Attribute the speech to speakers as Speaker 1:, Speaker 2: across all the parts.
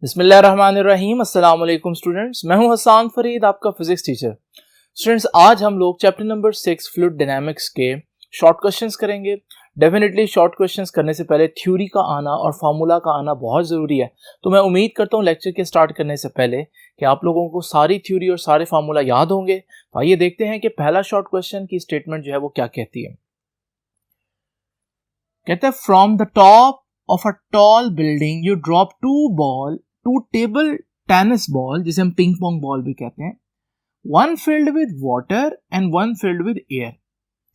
Speaker 1: बिस्मिल्लाहिर्रहमानिर्रहीम। अस्सलाम वालेकुम स्टूडेंट्स, मैं हूं हसान फरीद, आपका फिजिक्स टीचर। स्टूडेंट्स, आज हम लोग चैप्टर नंबर 6 फ्लूइड डायनामिक्स के शॉर्ट क्वेश्चंस करेंगे। डेफिनेटली शॉर्ट क्वेश्चंस करने से पहले थ्योरी का आना और फार्मूला का आना बहुत ज़रूरी है। तो मैं उम्मीद करता हूं लेक्चर के स्टार्ट करने से पहले कि आप लोगों को सारी थ्योरी और सारे फार्मूला याद होंगे। तो आइए देखते हैं कि पहला शॉर्ट क्वेश्चन की स्टेटमेंट जो है वो क्या कहती है। कहते हैं from the top of a tall building you drop two table tennis ball, जिसे हम पिंग पोंग बॉल भी कहते हैं, one filled with water and one filled with air.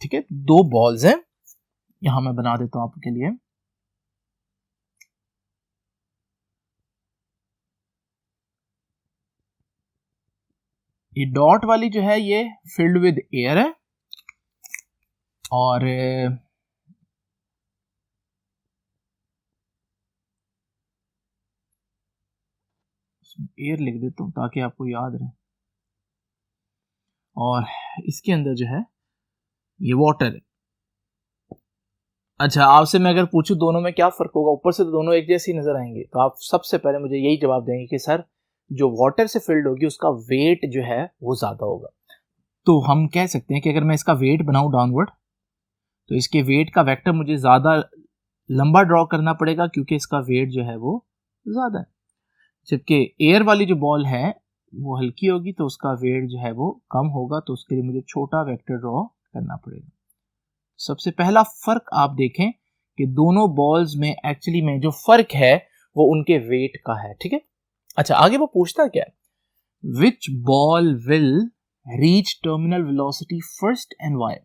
Speaker 1: ठीक है, दो बॉल्स हैं, यहां मैं बना देता हूं आपके लिए। ये डॉट वाली जो है ये फिल्ड विद एयर है और एयर लिख देता हूं ताकि आपको याद रहे। और इसके अंदर जो है ये वाटर है। अच्छा, आपसे मैं अगर पूछूं दोनों में क्या फर्क होगा, ऊपर से तो दोनों एक जैसी नजर आएंगे, तो आप सबसे पहले मुझे यही जवाब देंगे कि सर जो वाटर से फिल्ड होगी उसका वेट जो है वो ज्यादा होगा। तो हम कह सकते हैं कि अगर मैं इसका वेट बनाऊं डाउनवर्ड, तो इसके वेट का वेक्टर मुझे ज्यादा लंबा ड्रॉ करना पड़ेगा क्योंकि इसका वेट जो है वो ज्यादा है। जबकि एयर वाली जो बॉल है वो हल्की होगी तो उसका वेट जो है वो कम होगा, तो उसके लिए मुझे छोटा वेक्टर ड्रॉ करना पड़ेगा। सबसे पहला फर्क आप देखें कि दोनों बॉल्स में एक्चुअली में जो फर्क है वो उनके वेट का है। ठीक है, अच्छा आगे वो पूछता क्या है, which ball will reach terminal velocity first and why.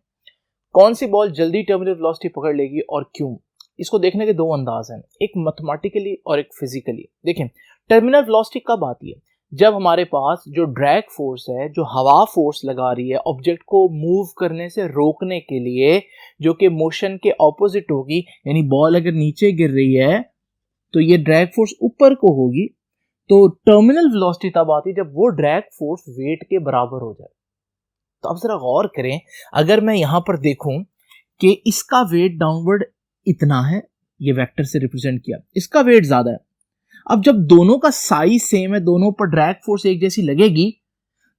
Speaker 1: कौन सी बॉल जल्दी टर्मिनल वेलोसिटी पकड़ लेगी और क्यों। इसको देखने के दो अंदाज हैं, एक मैथमेटिकली और एक फिजिकली। देखें, टर्मिनल वेलोसिटी कब आती है, जब हमारे पास जो ड्रैग फोर्स है, जो हवा फोर्स लगा रही है ऑब्जेक्ट को मूव करने से रोकने के लिए, जो कि मोशन के ऑपोजिट होगी, यानी बॉल अगर नीचे गिर रही है तो ये ड्रैग फोर्स ऊपर को होगी। तो टर्मिनल वेलोसिटी तब आती है जब वो ड्रैग फोर्स वेट के बराबर हो जाए। तो अब जरा गौर करें, अगर मैं यहां पर देखूं कि इसका वेट डाउनवर्ड इतना है, ये वेक्टर से रिप्रेजेंट किया, इसका वेट ज्यादा है। अब जब दोनों का साइज सेम है, दोनों पर ड्रैग फोर्स एक जैसी लगेगी,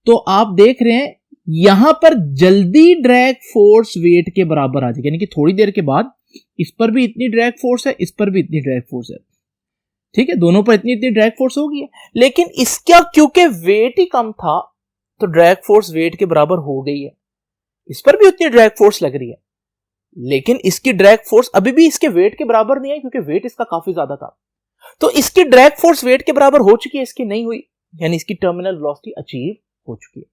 Speaker 1: तो आप देख रहे हैं यहां पर जल्दी ड्रैग फोर्स वेट के बराबर आ जाएगी, यानी कि थोड़ी देर के बाद इस पर भी इतनी ड्रैग फोर्स है, इस पर भी इतनी ड्रैग फोर्स है। ठीक है, दोनों पर इतनी इतनी ड्रैग फोर्स होगी, लेकिन इसका क्योंकि वेट ही कम था तो ड्रैग फोर्स वेट के बराबर हो गई है। इस पर भी उतनी ड्रैग फोर्स लग रही है, लेकिन इसकी ड्रैग फोर्स अभी भी इसके वेट के बराबर नहीं है क्योंकि वेट इसका काफी ज्यादा था। तो इसकी ड्रैग फोर्स वेट के बराबर हो चुकी है, इसकी नहीं हुई, यानी इसकी टर्मिनल वेलोसिटी अचीव हो चुकी है।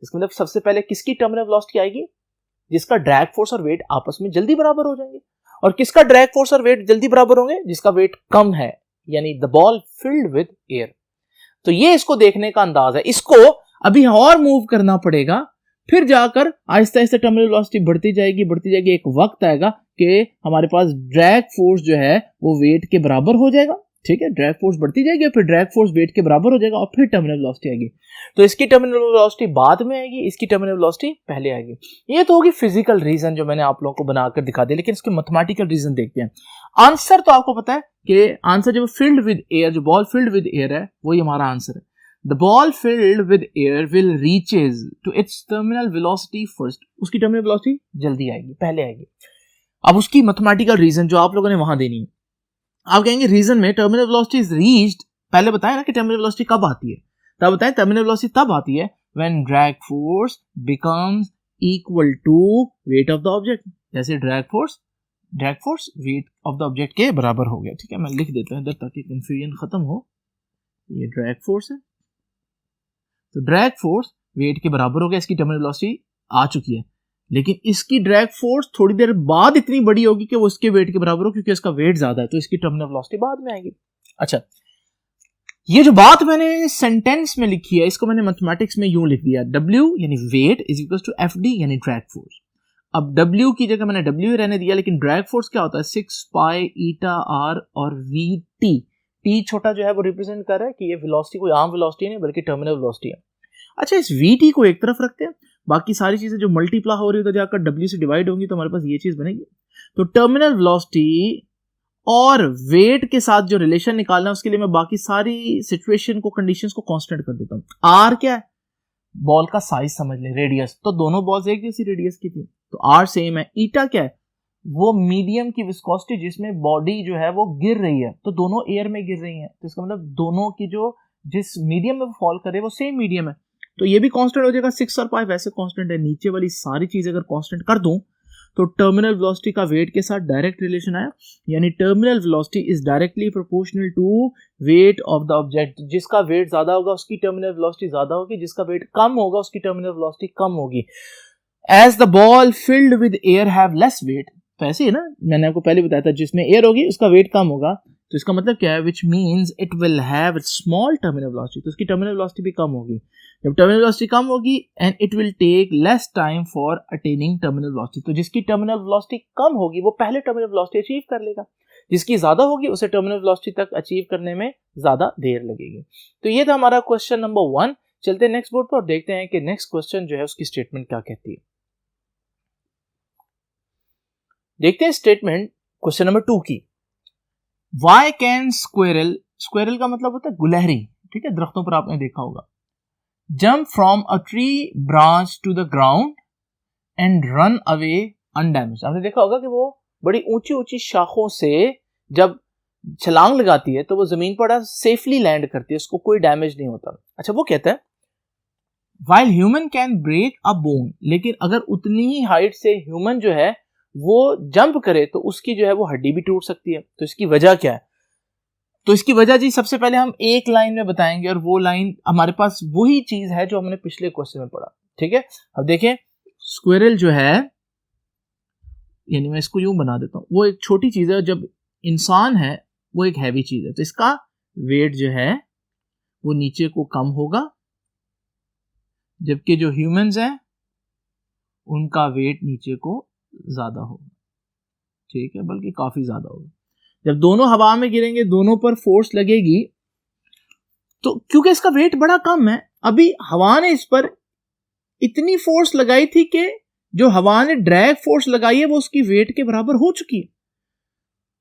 Speaker 1: इसका मतलब सबसे पहले किसकी टर्मिनल वेलोसिटी आएगी, जिसका ड्रैग फोर्स और वेट आपस में जल्दी बराबर हो जाएंगे। और किसका ड्रैग फोर्स और वेट जल्दी बराबर होंगे, जिसका वेट कम है, यानी the ball filled with air. तो ये इसको देखने का अंदाज है। इसको अभी और मूव करना पड़ेगा, फिर जाकर आहिस्ता आहिस्ता टर्मिनल वेलोसिटी बढ़ती जाएगी। एक वक्त आएगा कि हमारे पास ड्रैग फोर्स जो है वो वेट के बराबर हो जाएगा। ठीक है, ड्रैग फोर्स बढ़ती जाएगी और फिर ड्रैग फोर्स वेट के बराबर हो जाएगा और फिर टर्मिनल वेलोसिटी आएगी। तो इसकी टर्मिनल वेलोसिटी बाद में आएगी, इसकी टर्मिनल वेलोसिटी पहले आएगी। ये तो होगी फिजिकल रीजन जो मैंने आप लोगों को बनाकर दिखा दिया, लेकिन इसके मैथमेटिकल रीजन देखते हैं। आंसर तो आपको पता है कि आंसर जब फिल्ड विद एयर, जो बॉल फिल्ड विद एयर है वही हमारा आंसर है। The ball filled with air will reaches to its terminal velocity first. उसकी टर्मिनल वेलोसिटी जल्दी आएगी, पहले आएगी। अब उसकी मैथमेटिकल रीजन जो आप लोगों ने वहां देनी है, आप कहेंगे रीजन में टर्मिनल वेलोसिटी इज रीच्ड, पहले बताया ना कि टर्मिनल वेलोसिटी कब आती है, तब बताएं टर्मिनल वेलोसिटी तब आती है when drag force becomes equal to weight of the object. जैसे drag force weight of the object के बराबर हो गया। ठीक है, मैं लिख देता हूं इधर ताकि कंफ्यूजन खत्म हो। ये ड्रैग फोर्स है, तो ड्रैग फोर्स वेट के बराबर हो गया, इसकी टर्मिनल वेलोसिटी आ चुकी है, लेकिन इसकी ड्रैग फोर्स थोड़ी देर बाद इतनी बड़ी होगी कि वो उसके वेट के बराबर हो, क्योंकि इसका वेट ज्यादा है, तो इसकी टर्मिनल वेलोसिटी बाद में आएगी। अच्छा, ये जो बात मैंने सेंटेंस में लिखी है इसको मैंने मैथमेटिक्स में यूं लिख दिया, W यानी weight is equal to FD यानी ड्रैग फोर्स। अब W की जगह मैंने W रहने दिया, लेकिन ड्रैग फोर्स क्या होता है, 6 पाई ईटा R और VT। T छोटा जो है वो रिप्रेजेंट कर रहा है कि ये वेलोसिटी कोई आम वेलोसिटी नहीं बल्कि टर्मिनल वेलोसिटी है। अच्छा, इस VT को एक तरफ रखते हैं, बाकी सारी चीजें जो मल्टीप्लाई हो रही है तो जाकर W से डिवाइड होंगी, तो हमारे पास ये चीज बनेगी। तो टर्मिनल वेलोसिटी और वेट के साथ जो रिलेशन निकालना है उसके लिए मैं बाकी सारी सिचुएशन को, कंडीशंस को कांस्टेंट कर देता हूं। आर क्या है, बॉल का साइज समझ ले, रेडियस, तो दोनों बॉल्स एक जैसी रेडियस की थी तो आर सेम है। ईटा क्या है, वो मीडियम की विस्कोसिटी जिसमें बॉडी जो है वो गिर रही है, तो दोनों एयर में गिर रही है, तो इसका मतलब दोनों की जो जिस मीडियम में फॉल करे वो सेम मीडियम है, तो ये भी कांस्टेंट हो जाएगा। 6 और 5 वैसे कांस्टेंट है। नीचे वाली सारी चीज अगर कांस्टेंट कर दूं तो टर्मिनल वेलोसिटी का वेट के साथ डायरेक्ट रिलेशन आया, यानी terminal velocity is directly proportional to weight of the object. जिसका वेट ज्यादा होगा उसकी टर्मिनल वेलोसिटी ज्यादा होगी, जिसका वेट कम होगा उसकी टर्मिनल वेलोसिटी कम होगी। As the ball filled with air have less weight, तो ऐसे ही ना, मैंने आपको पहले बताया था जिसमें एयर होगी उसका वेट कम होगा, तो इसका मतलब क्या है, which means it will have small terminal velocity, तो उसकी टर्मिनल वेलोसिटी भी कम होगी। जब टर्मिनल वेलोसिटी कम होगी and it will take less time for attaining terminal velocity, तो जिसकी टर्मिनल वेलोसिटी कम होगी वो पहले टर्मिनल वेलोसिटी अचीव कर लेगा, जिसकी ज्यादा होगी उसे टर्मिनल वेलोसिटी तक अचीव करने में ज्यादा देर लगेगी। तो ये था हमारा क्वेश्चन नंबर 1। चलते हैं नेक्स्ट बोर्ड पर और देखते हैं कि नेक्स्ट क्वेश्चन जो है उसकी स्टेटमेंट क्या कहती है। देखते हैं स्टेटमेंट क्वेश्चन नंबर 2 की। Why can squirrel का मतलब होता है गुलहरी, ठीक है, दरख्तों पर आपने देखा होगा, jump from a tree branch to the ground and run away undamaged। आपने देखा होगा कि वो बड़ी ऊंची ऊंची शाखों से जब छलांग लगाती है तो वो जमीन पर सेफली लैंड करती है, उसको कोई डैमेज नहीं होता। अच्छा, वो कहता है while human can break a bone, लेकिन अगर उतनी ही हाइट से ह्यूमन जो है वो जंप करे तो उसकी जो है वो हड्डी भी टूट सकती है। तो इसकी वजह क्या है, तो इसकी वजह जी सबसे पहले हम एक लाइन में बताएंगे, और वो लाइन हमारे पास वही चीज है जो हमने पिछले क्वेश्चन में पढ़ा, ठीक है। अब देखें, स्क्विरल जो है, यानी मैं इसको यूं बना देता हूं, वो एक छोटी चीज है, जब इंसान है वो एक हैवी चीज है, तो इसका वेट जो है वो नीचे को कम होगा, जबकि जो ह्यूमंस हैं उनका वेट नीचे को ज्यादा होगा, ठीक है, बल्कि काफी ज्यादा होगा। जब दोनों हवा में गिरेंगे, दोनों पर फोर्स लगेगी, तो क्योंकि इसका वेट बड़ा कम है, अभी हवा ने इस पर इतनी फोर्स लगाई थी कि जो हवा ने ड्रैग फोर्स लगाई है वो उसकी वेट के बराबर हो चुकी है,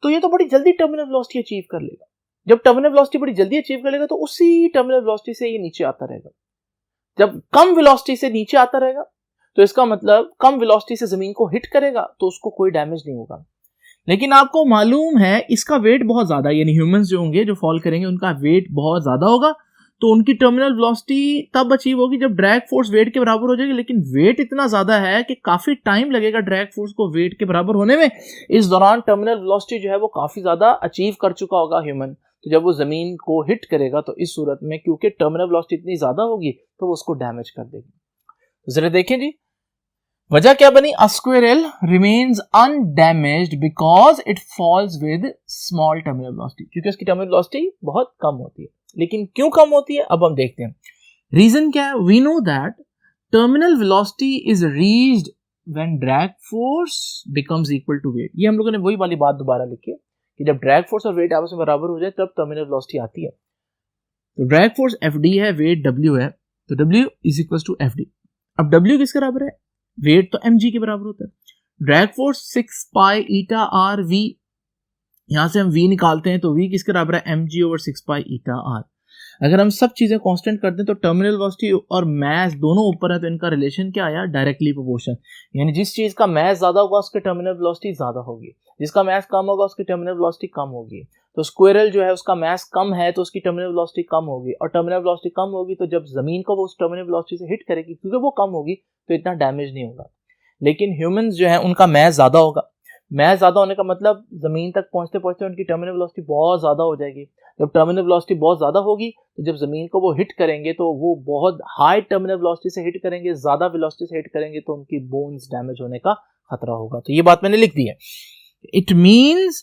Speaker 1: तो ये तो बड़ी जल्दी टर्मिनल वेलोसिटी अचीव कर लेगा। जब टर्मिनल वेलोसिटी बड़ी जल्दी अचीव कर लेगा तो उसी टर्मिनल वेलोसिटी से ये नीचे आता रहेगा। जब कम वेलोसिटी से नीचे आता रहेगा तो इसका मतलब कम वेलोसिटी से जमीन को हिट करेगा तो उसको कोई डैमेज नहीं होगा। लेकिन आपको मालूम है इसका वेट बहुत ज्यादा, यानी ह्यूमंस जो होंगे जो फॉल करेंगे उनका वेट बहुत ज्यादा होगा, तो उनकी टर्मिनल वेलोसिटी तब अचीव होगी जब ड्रैग फोर्स वेट के बराबर हो जाएगी। लेकिन वेट इतना ज्यादा है कि काफी टाइम लगेगा ड्रैग फोर्स को वेट के बराबर होने में। इस दौरान टर्मिनल वेलोसिटी जो है वो काफी ज्यादा अचीव कर चुका होगा ह्यूमन, तो जब वो जमीन को हिट करेगा तो इस सूरत में क्योंकि टर्मिनल वेलोसिटी इतनी ज्यादा होगी तो वो उसको डैमेज कर देगी। तो जरा देखें जी, वजह क्या बनी, अ squirrel remains undamaged because it falls with small terminal velocity, क्योंकि उसकी टर्मिनल वेलोसिटी बहुत कम होती है। लेकिन क्यों कम होती है अब हम देखते हैं। रीजन क्या है, we know that terminal velocity is reached when drag force becomes equal to weight. ये हम लोगों ने वही वाली बात दोबारा लिखी है कि जब ड्रैग फोर्स और वेट आपस में बराबर हो जाए तब टर्मिनल वेलोसिटी आती है। तो ड्रैग फोर्स Fd है, वेट W है, तो W is equal to Fd। अब W किसके बराबर है, वेट तो mg के बराबर होता है। Drag force 6 pi eta R v, यहां से हम v निकालते हैं तो v किसके बराबर है, mg over 6 pi eta R. अगर हम सब चीजें कांस्टेंट कर दें तो टर्मिनल वेलोसिटी और मास दोनों ऊपर है, तो इनका रिलेशन क्या आया, डायरेक्टली प्रोपोर्शन। यानी जिस चीज का मास ज्यादा होगा उसके टर्मिनल वेलोसिटी ज्यादा होगी, जिसका मास कम होगा उसकी टर्मिनल वेलोसिटी कम होगी। तो स्क्विरल जो है उसका मास कम है तो उसकी टर्मिनल वेलोसिटी कम होगी, और टर्मिनल वेलोसिटी कम होगी तो जब जमीन को वो उस टर्मिनल वेलोसिटी से हिट करेगी, क्योंकि वो कम होगी तो इतना डैमेज नहीं होगा। लेकिन ह्यूमंस जो है उनका मास ज्यादा होगा, मास ज्यादा होने का मतलब जमीन तक पहुंचते पहुंचते उनकी टर्मिनल वेलोसिटी बहुत ज्यादा हो जाएगी। जब टर्मिनल वेलोसिटी बहुत ज्यादा होगी तो जब जमीन को वो हिट करेंगे तो वो बहुत हाई टर्मिनल वेलोसिटी से हिट करेंगे, ज्यादा वेलोसिटी से हिट करेंगे, तो उनकी बोन्स डैमेज होने का खतरा होगा। तो ये बात मैंने लिख दी है। It means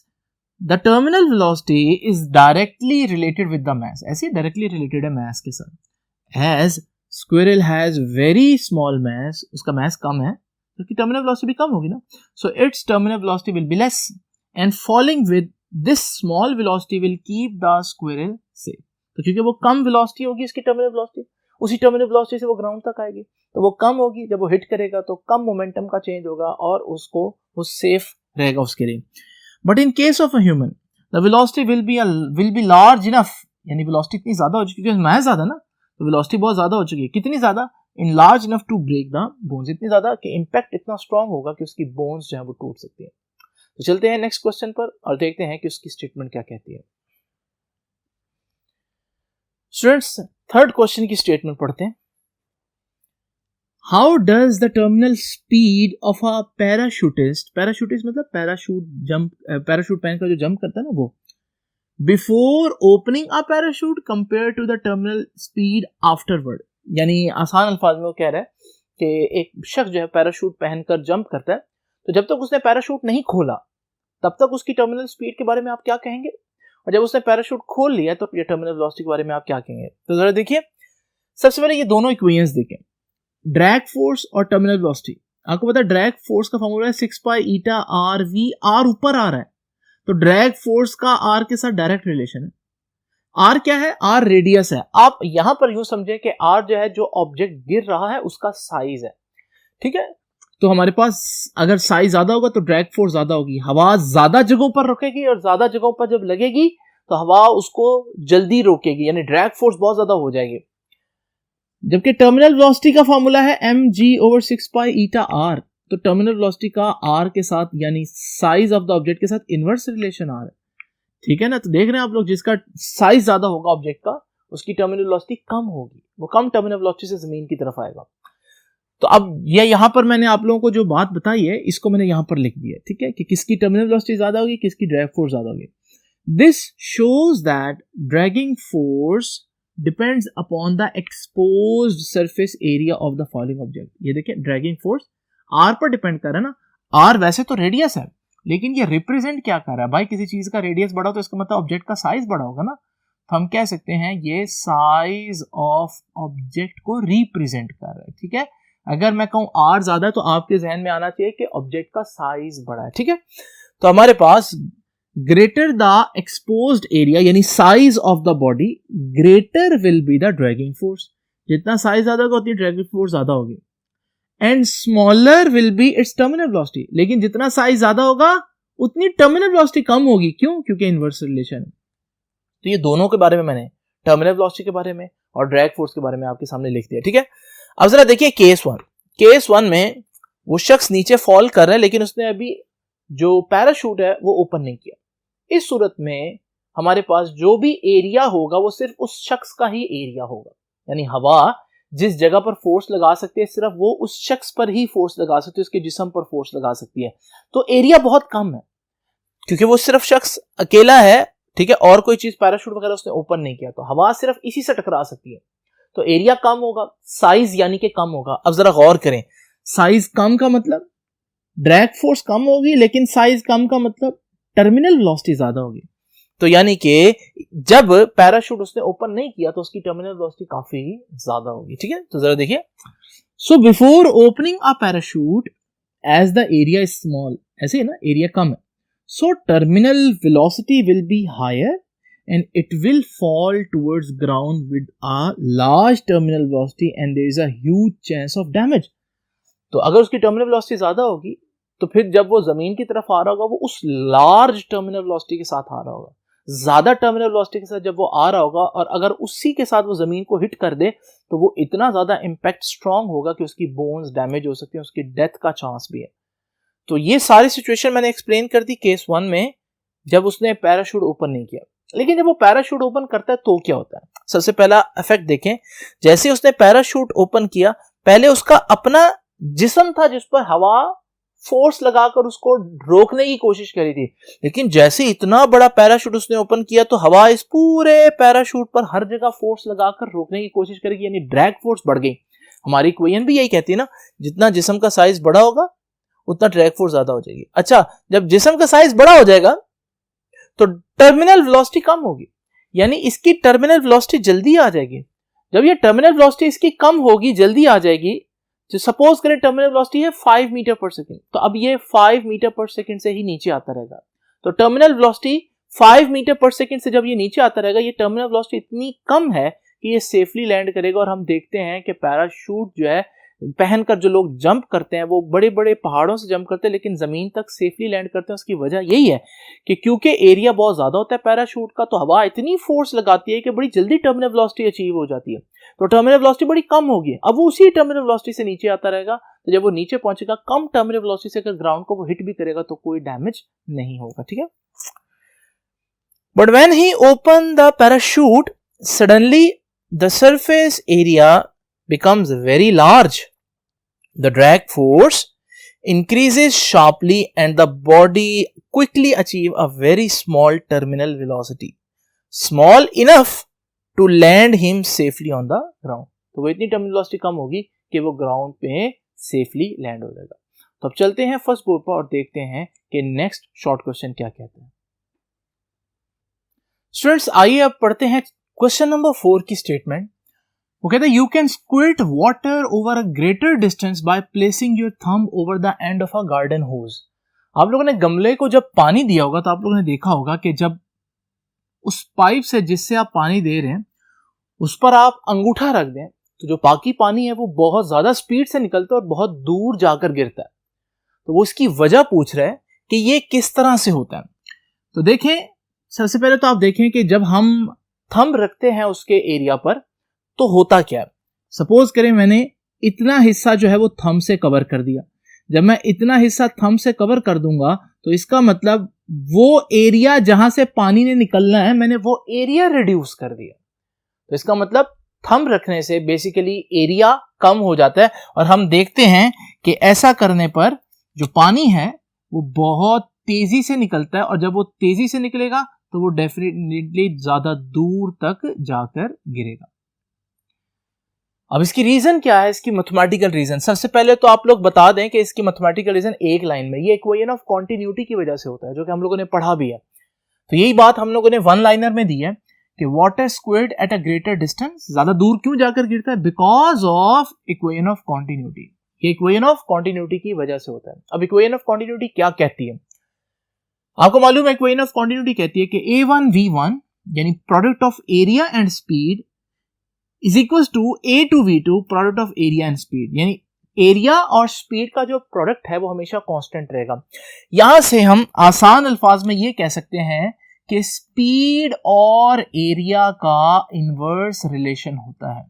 Speaker 1: the terminal velocity is directly related with the mass, ऐसे डायरेक्टली रिलेटेड है मास के साथ। As squirrel has very small mass, उसका मास कम है तो उसकी टर्मिनल वेलोसिटी भी कम होगी ना, so it's terminal velocity will be less and falling with this small velocity will keep the squirrel safe. तो क्योंकि वो कम वेलोसिटी होगी इसकी टर्मिनल वेलोसिटी, उसी टर्मिनल वेलोसिटी से वो ग्राउंड तक आएगी, तो वो कम होगी, जब वो हिट करेगा तो कम मोमेंटम का चेंज होगा और उसको वो सेफ रहेगा उसके लिए। But in case of a human, the velocity will B large enough, यानी वेलोसिटी इतनी ज्यादा हो चुकी है, मास ज्यादा ना, तो वेलोसिटी बहुत ज्यादा हो चुकी है। कितनी ज्यादा? In large enough to break the bones, इतनी ज्यादा कि इंपैक्ट इतना स्ट्रांग होगा कि उसकी बोन्स जो है वो टूट सकती है। तो चलते हैं नेक्स्ट क्वेश्चन पर और देखते हैं कि उसकी स्टेटमेंट क्या कहती है। स्टूडेंट्स, थर्ड क्वेश्चन की स्टेटमेंट पढ़ते हैं। How does the terminal speed of a parachutist, parachutist मतलब पैराशूट पहनकर जो जंप करता है ना वो, before opening a parachute compare to the terminal speed afterward, यानी आसान अल्फाज में वो कह रहा है कि एक शख्स जो है पैराशूट पहनकर जंप करता है, तो जब तक उसने पैराशूट नहीं खोला तब तक उसकी टर्मिनल स्पीड के बारे में आप क्या कहेंगे, और जब उसने पैराशूट खोल लिया तो ये टर्मिनल वेलोसिटी के बारे में आप क्या कहेंगे। तो जरा देखिए, सबसे पहले ये दोनों इक्वेशंस देखें, ड्रैग फोर्स और टर्मिनल वेलोसिटी। आपको पता है ड्रैग फोर्स का फॉर्मूला है 6 pi eta are we, are ऊपर आ रहा है, तो ड्रैग फोर्स का आर के साथ डायरेक्ट रिलेशन है। आर क्या है? आर रेडियस है। आप यहां पर यूं समझें कि आर जो है जो ऑब्जेक्ट गिर रहा है उसका साइज है, ठीक है। तो हमारे पास अगर साइज ज्यादा होगा तो ड्रैग फोर्स ज्यादा होगी, हवा ज्यादा जगहों पर रुकेगी और ज्यादा जगहों पर जब लगेगी तो हवा उसको जल्दी रोकेगी, यानी ड्रैग फोर्स बहुत ज्यादा हो जाएगी। जबकि टर्मिनल वेलोसिटी का फॉर्मूला है mg/6 पाई ईटा आर, तो टर्मिनल वेलोसिटी का आर के साथ यानी साइज ऑफ द ऑब्जेक्ट के साथ इनवर्स रिलेशन आ रहा है, ठीक है ना। तो देख रहे हैं आप लोग, जिसका साइज ज्यादा होगा ऑब्जेक्ट का उसकी टर्मिनल वेलोसिटी कम होगी, वो कम टर्मिनल वेलोसिटी से जमीन की तरफ आएगा। तो अब ये यहां पर मैंने आप लोगों को जो बात बताई है इसको मैंने यहां पर लिख दिया है, ठीक है, कि किसकी टर्मिनल वेलोसिटी ज्यादा होगी, किसकी ड्रैग फोर्स ज्यादा होगी। This shows that dragging force depends upon the exposed surface area of the falling object. ये देखिए, ड्रैगिंग फोर्स आर पर डिपेंड कर रहा है ना। आर वैसे तो रेडियस है, लेकिन ये रिप्रेजेंट क्या कर रहा है भाई, किसी चीज का रेडियस बड़ा हो तो इसका मतलब ऑब्जेक्ट का साइज बड़ा होगा ना। तो हम कह सकते हैं ये साइज ऑफ ऑब्जेक्ट को रिप्रेजेंट कर रहा है, ठीक है। अगर मैं कहूं आर ज्यादा है तो आपके जहन में आना चाहिए कि ऑब्जेक्ट का साइज बड़ा है, ठीक है। तो हमारे पास ग्रेटर द एक्सपोज्ड एरिया यानी size of the body, greater will be the dragging force. जितना साइज ज्यादा होगा उतनी ड्रैगिंग फोर्स ज्यादा होगी। And smaller will be it's terminal velocity, लेकिन जितना साइज ज्यादा होगा उतनी टर्मिनल वेलोसिटी कम होगी। क्यों? क्योंकि इनवर्स रिलेशन है। तो ये दोनों के बारे में मैंने टर्मिनल वेलोसिटी के बारे में और ड्रैग फोर्स के बारे में आपके सामने लिख दिया, ठीक है। अब जरा देखिए केस वन में वो शख्स नीचे फॉल कर रहा है लेकिन उसने अभी जो पैराशूट है वो ओपन नहीं किया। इस सूरत में हमारे पास जो भी एरिया होगा वो सिर्फ उस शख्स का ही एरिया होगा, यानी हवा जिस जगह पर फोर्स लगा सकती है सिर्फ वो उस शख्स पर ही फोर्स लगा सकती है, उसके जिस्म पर फोर्स लगा सकती है। तो एरिया बहुत कम है क्योंकि वो सिर्फ शख्स अकेला है, ठीक है, और कोई चीज पैराशूट वगैरह उसने ओपन नहीं किया, तो हवा सिर्फ इसी से टकरा सकती है। तो एरिया कम होगा, साइज यानी कि कम होगा। अब जरा गौर करें, साइज कम का मतलब ड्रैग फोर्स कम होगी, लेकिन साइज कम का मतलब टर्मिनल वेलोसिटी ज्यादा होगी। तो यानी कि जब पैराशूट उसने ओपन नहीं किया तो उसकी टर्मिनल वेलोसिटी काफी ज्यादा होगी, ठीक है। तो जरा देखिए, so before opening a parachute as the area is small, ऐसे ही ना, एरिया कम है, so terminal velocity will be higher and it will fall towards ground with a large terminal velocity and there is a huge chance of damage। तो अगर उसकी terminal velocity ज्यादा होगी तो फिर जब वो जमीन की तरफ आ रहा होगा वो उस लार्ज टर्मिनल वेलोसिटी के साथ आ रहा होगा, ज्यादा टर्मिनल वेलोसिटी के साथ जब वो आ रहा होगा, और अगर उसी के साथ वो जमीन को हिट कर दे तो वो इतना ज्यादा इंपैक्ट स्ट्रांग होगा कि उसकी बोन्स डैमेज हो सकती है, उसकी डेथ का चांस भी है। तो ये सारी सिचुएशन मैंने एक्सप्लेन कर दी केस वन में, जब उसने पैराशूट ओपन नहीं किया। लेकिन जब वो पैराशूट ओपन करता है तो क्या होता है? सबसे पहला इफेक्ट देखें, जैसे उसने पैराशूट ओपन किया, पहले उसका अपना जिस्म था जिस पर हवा फोर्स लगाकर उसको रोकने की कोशिश करी थी, लेकिन जैसे इतना बड़ा पैराशूट उसने ओपन किया तो हवा इस पूरे पैराशूट पर हर जगह फोर्स लगाकर रोकने की कोशिश करेगी, यानी ड्रैग फोर्स बढ़ गई। हमारी इक्वेशन भी यही कहती है ना, जितना जिस्म का साइज बड़ा होगा उतना ड्रैग फोर्स ज्यादा हो जाएगी। अच्छा, जब जिस्म का साइज बड़ा हो जाएगा तो टर्मिनल वेलोसिटी कम होगी, यानी इसकी टर्मिनल वेलोसिटी जल्दी आ जाएगी। जब ये टर्मिनल वेलोसिटी इसकी कम होगी, जल्दी आ जाएगी, जो सपोज करें टर्मिनल वेलोसिटी है 5 मीटर पर सेकंड, तो अब ये 5 मीटर पर सेकंड से ही नीचे आता रहेगा। तो टर्मिनल वेलोसिटी 5 मीटर पर सेकंड से जब ये नीचे आता रहेगा, ये टर्मिनल वेलोसिटी इतनी कम है कि ये सेफली लैंड करेगा। और हम देखते हैं कि पैराशूट जो है पहनकर जो लोग जंप करते हैं वो बड़े बड़े पहाड़ों से जंप करते हैं लेकिन जमीन तक सेफली लैंड करते हैं। उसकी वजह यही है कि क्योंकि एरिया बहुत ज्यादा होता है पैराशूट का, तो हवा इतनी फोर्स लगाती है कि बड़ी जल्दी टर्मिनल वेलोसिटी अचीव हो जाती है। तो टर्मिनल वेलोसिटी बड़ी कम होगी, अब वो उसी टर्मिनल वेलोसिटी से नीचे आता रहेगा। तो जब वो नीचे पहुंचेगा कम टर्मिनल वेलोसिटी से अगर ग्राउंड को वो हिट भी करेगा तो कोई डैमेज नहीं होगा, ठीक है। But when he open the parachute suddenly the surface area becomes very large. The drag force increases sharply and the body quickly achieve a very small terminal velocity, small enough to land him safely on the ground. तो वो इतनी terminal velocity कम होगी कि वो ground पे safely land हो जाएगा। तो अब चलते हैं फर्स्ट बोर्ड पर और देखते हैं कि नेक्स्ट शॉर्ट क्वेश्चन क्या कहते हैं। स्टूडेंट्स आइए अब पढ़ते हैं क्वेश्चन नंबर 4 की स्टेटमेंट। वो कहते हैं you can squirt water over a greater distance by placing your thumb over the end of a garden hose. आप लोगों ने गमले को जब पानी दिया होगा तो आप लोगों ने देखा होगा कि जब उस पाइप से जिससे आप पानी दे रहे हैं उस पर आप अंगूठा रख दें तो जो बाकी पानी है वो बहुत ज्यादा स्पीड से निकलता है और बहुत दूर जाकर गिरता है। तो वो इसकी वजह पूछ रहा है कि ये किस तरह से होता है। तो देखें, सबसे पहले तो आप देखें कि जब हम थंब रखते हैं उसके एरिया पर तो होता क्या है। सपोज करें मैंने इतना हिस्सा जो है वो थंब से कवर कर दिया। जब मैं इतना हिस्सा थंब से कवर कर दूंगा तो इसका मतलब वो एरिया जहां से पानी ने निकलना है मैंने वो एरिया रिड्यूस कर दिया। तो इसका मतलब थंब रखने से बेसिकली एरिया कम हो जाता है और हम देखते हैं कि ऐसा करने पर जो पानी है वो बहुत तेजी से निकलता है और जब वो तेजी से निकलेगा तो वो डेफिनेटली ज्यादा दूर तक जाकर गिरेगा। अब इसकी रीजन क्या है, इसकी मैथमेटिकल रीजन। सबसे पहले तो आप लोग बता दें कि इसकी मैथमेटिकल रीजन एक लाइन में, ये इक्वेशन ऑफ कॉन्टिन्यूटी की वजह से होता है जो कि हम लोगों ने पढ़ा भी है। तो यही बात हम लोगों ने वन लाइनर में दी है कि water squirts at a greater distance, ज्यादा दूर क्यों जाकर गिरता है, because of equation of continuity. ये इक्वेशन ऑफ कॉन्टिन्यूटी की वजह से होता है। अब इक्वेशन ऑफ कॉन्टिन्यूटी क्या कहती है, आपको मालूम है इक्वेशन ऑफ कॉन्टिन्यूटी कहती है कि A1V1 यानी product of area and speed is equal to A2V2 product of area and speed, यानी एरिया और स्पीड का जो प्रोडक्ट है वो हमेशा कांस्टेंट रहेगा। यहां से हम आसान अल्फाज में ये कह सकते हैं कि स्पीड और एरिया का इनवर्स रिलेशन होता है।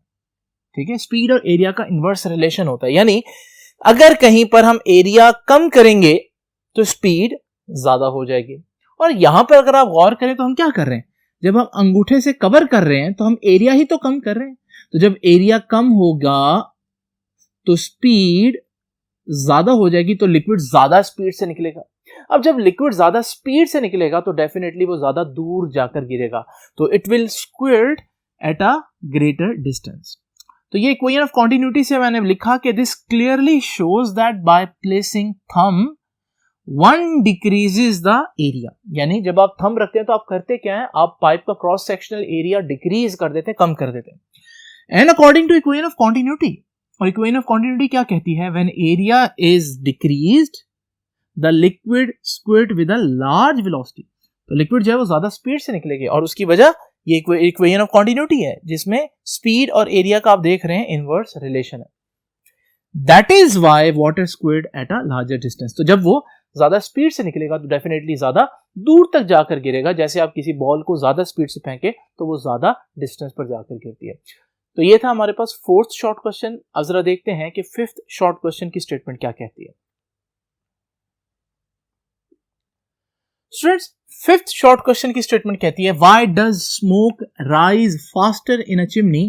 Speaker 1: ठीक है, स्पीड और एरिया का इनवर्स रिलेशन होता है, यानी अगर कहीं पर हम एरिया कम करेंगे तो स्पीड ज्यादा हो जाएगी। और यहां पर अगर आप गौर करें तो हम क्या कर रहे हैं, जब हम अंगूठे से कवर कर रहे हैं तो हम एरिया ही तो कम कर रहे हैं। तो जब एरिया कम होगा तो स्पीड ज्यादा हो जाएगी, तो लिक्विड ज्यादा स्पीड से निकलेगा। अब जब लिक्विड ज्यादा स्पीड से निकलेगा तो डेफिनेटली वो ज्यादा दूर जाकर गिरेगा, तो it will squirt at a greater distance. तो ये इक्वेशन ऑफ कॉन्टिन्यूटी से मैंने लिखा कि this clearly shows that by placing thumb one decreases the area, यानी जब आप थंब रखते हैं तो आप करते क्या है, आप पाइप का क्रॉस सेक्शनल एरिया डिक्रीज कर देते हैं, कम कर देते हैं। And according to equation of continuity, और इक्वेशन ऑफ कॉन्टिन्यूटी क्या कहती है, when area is decreased the liquid squirt with a large velocity, तो लिक्विड जो है वो ज्यादा स्पीड से निकलेगी और उसकी वजह ये इक्वेशन ऑफ कॉन्टिन्यूटी है जिसमें स्पीड और एरिया का आप देख रहे हैं इनवर्स रिलेशन है। That is why water squirts at a larger distance, तो जब वो ज्यादा स्पीड से निकलेगा तो डेफिनेटली ज्यादा दूर तक जाकर गिरेगा। जैसे आप किसी बॉल को ज्यादा स्पीड से फेंके तो वो ज्यादा डिस्टेंस पर जाकर गिरती है। तो ये था हमारे पास फोर्थ शॉर्ट क्वेश्चन। अब जरा देखते हैं कि फिफ्थ शॉर्ट क्वेश्चन की स्टेटमेंट क्या कहती है। स्टूडेंट्स, फिफ्थ शॉर्ट क्वेश्चन की स्टेटमेंट कहती है why does smoke rise faster in a chimney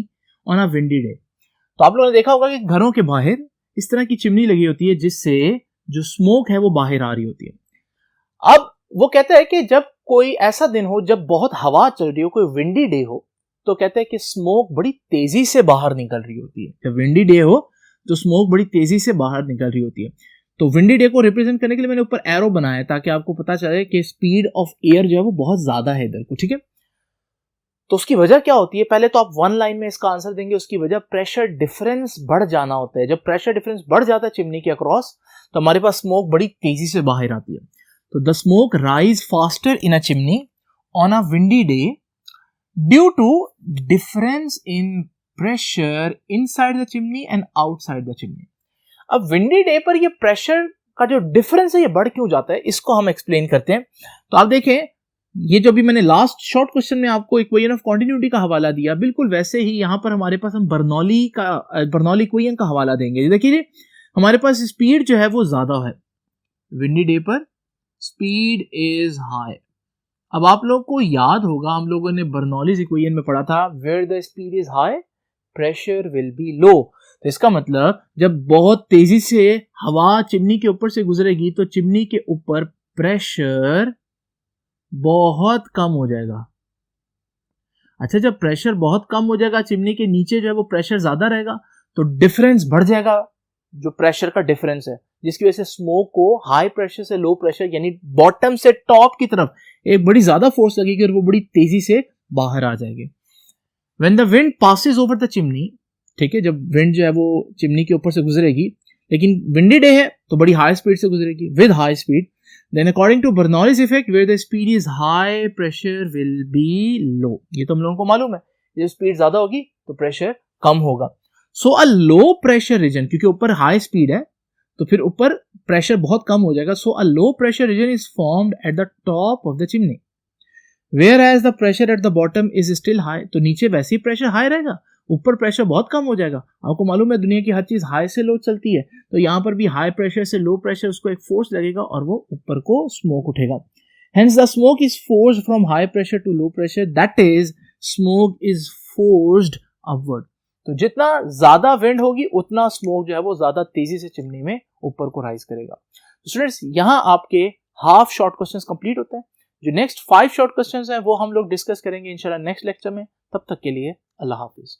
Speaker 1: on a windy day. तो आप लोगों ने देखा होगा कि घरों के बाहर इस तरह की चिमनी लगी होती है जिससे जो स्मोक है वो बाहर आ रही होती है। अब वो कहता है कि जब कोई ऐसा दिन हो जब बहुत हवा चल रही हो, कोई विंडी डे हो, तो कहते हैं कि स्मोक बड़ी तेजी से बाहर निकल रही होती है। जब विंडी डे हो तो स्मोक बड़ी तेजी से बाहर निकल रही होती है। तो विंडी डे को रिप्रेजेंट करने के लिए मैंने ऊपर एरो बनाया है ताकि आपको पता चले कि स्पीड ऑफ एयर जो है वो बहुत ज्यादा है इधर को। ठीक है, तो उसकी वजह क्या होती है, पहले तो आप वन लाइन में इसका आंसर देंगे। उसकी वजह प्रेशर डिफरेंस बढ़ जाना होता है। जब प्रेशर डिफरेंस बढ़ जाता है चिमनी के अक्रॉस तो हमारे पास स्मोक बड़ी तेजी से बाहर आती है। तो the smoke rise faster in a chimney on a windy day due to difference in pressure inside the chimney and outside the chimney. अब विंडी डे पर ये प्रेशर का जो डिफरेंस है ये बढ़ क्यों जाता है, इसको हम एक्सप्लेन करते हैं। तो आप देखें, ये जो भी मैंने लास्ट शॉर्ट क्वेश्चन में आपको इक्वेशन ऑफ कॉन्टिन्यूटी का हवाला दिया, बिल्कुल वैसे ही यहां पर हमारे पास हम बर्नौली इक्वेशन का हवाला देंगे। देखिए हमारे पास स्पीड जो है वो ज्यादा है, विंडी डे पर स्पीड इज हाई। अब आप लोग को याद होगा, हम लोगों ने बर्नौलीज इक्वेशन में पढ़ा था, where the speed is high pressure will be low. तो इसका मतलब जब बहुत तेजी से हवा चिमनी के ऊपर से गुजरेगी तो चिमनी के ऊपर प्रेशर बहुत कम हो जाएगा। अच्छा, जब प्रेशर बहुत कम हो जाएगा, चिमनी के नीचे जो है वो प्रेशर ज्यादा रहेगा, तो डिफरेंस बढ़ जाएगा, जो प्रेशर का डिफरेंस है, जिसकी वजह से स्मोक को हाई प्रेशर से लो प्रेशर यानी बॉटम से टॉप की तरफ एक बड़ी ज्यादा फोर्स लगेगी और वो बड़ी तेजी से बाहर आ जाएगी। When the wind passes over the chimney, ठीक है, जब विंड जो है वो चिमनी के ऊपर से गुजरेगी, लेकिन विंडी डे है तो बड़ी हाई स्पीड से गुजरेगी, with high speed, then according to Bernoulli's effect where the speed is high pressure will be low. ये तो हम लोगों को मालूम है, जब स्पीड ज्यादा होगी तो प्रेशर कम होगा। सो अ लो प्रेशर रीजन, क्योंकि ऊपर हाई स्पीड है तो फिर ऊपर प्रेशर बहुत कम हो जाएगा, so a low pressure region is formed at the top of the chimney, whereas the pressure at the bottom is still high. तो नीचे वैसे ही प्रेशर हाई रहेगा, ऊपर प्रेशर बहुत कम हो जाएगा। आपको मालूम है दुनिया की हर चीज हाई से लो चलती है, तो यहाँ पर भी हाई प्रेशर से लो प्रेशर उसको एक फोर्स लगेगा और वो ऊपर को स्मोक उठेगा। Hence the smoke is forced from high pressure to low pressure, that is smoke is forced upward. तो जितना ज्यादा विंड होगी उतना स्मोक जो है वो ज्यादा तेजी से चिमनी में ऊपर को राइज करेगा। तो स्टूडेंट्स, यहाँ आपके हाफ शॉर्ट क्वेश्चंस कंप्लीट होते हैं। जो नेक्स्ट 5 शॉर्ट क्वेश्चंस हैं वो हम लोग डिस्कस करेंगे इंशाल्लाह नेक्स्ट लेक्चर में। तब तक के लिए अल्लाह हाफिज।